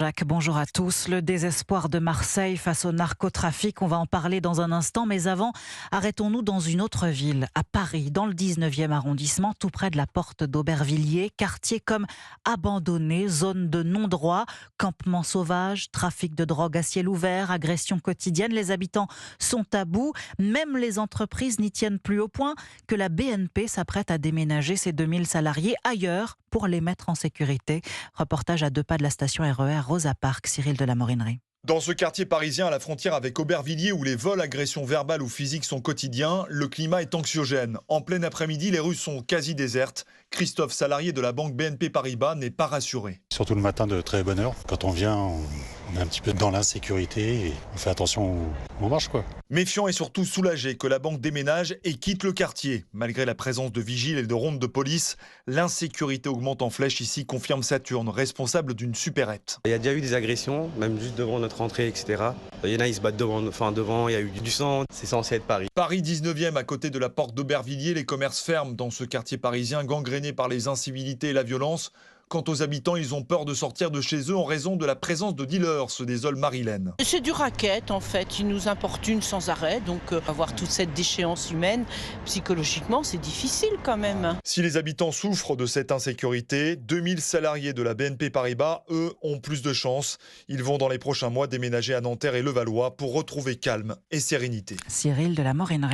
Jacques, bonjour à tous. Le désespoir de Marseille face au narcotrafic, on va en parler dans un instant. Mais avant, arrêtons-nous dans une autre ville, à Paris, dans le 19e arrondissement, tout près de la porte d'Aubervilliers. Quartier comme abandonné, zone de non-droit, campements sauvages, trafic de drogue à ciel ouvert, agressions quotidiennes. Les habitants sont à bout. Même les entreprises n'y tiennent plus, au point que la BNP s'apprête à déménager ses 2000 salariés ailleurs pour les mettre en sécurité. Reportage à 2 pas de la station RER Rosa Parks, Cyril de la Morinerie. Dans ce quartier parisien à la frontière avec Aubervilliers où les vols, agressions verbales ou physiques sont quotidiens, le climat est anxiogène. En plein après-midi, les rues sont quasi désertes. Christophe, salarié de la banque BNP Paribas, n'est pas rassuré. Surtout le matin de très bonne heure. Quand on vient, on est un petit peu dans l'insécurité et on fait attention où on marche, quoi. Méfiant et surtout soulagé que la banque déménage et quitte le quartier. Malgré la présence de vigiles et de rondes de police, l'insécurité augmente en flèche ici, confirme Saturne, responsable d'une supérette. Il y a déjà eu des agressions, même juste devant notre entrée, etc. Il y en a, ils se battent devant, il y a eu du sang, c'est censé être Paris. Paris 19e, à côté de la porte d'Aubervilliers, les commerces ferment dans ce quartier parisien gangréné par les incivilités et la violence. Quant aux habitants, ils ont peur de sortir de chez eux en raison de la présence de dealers, se désole Marilène. C'est du racket en fait, ils nous importunent sans arrêt, donc avoir toute cette déchéance humaine, psychologiquement c'est difficile quand même. Si les habitants souffrent de cette insécurité, 2000 salariés de la BNP Paribas, eux, ont plus de chance. Ils vont dans les prochains mois déménager à Nanterre et Levallois pour retrouver calme et sérénité. Cyril de la Morinerie.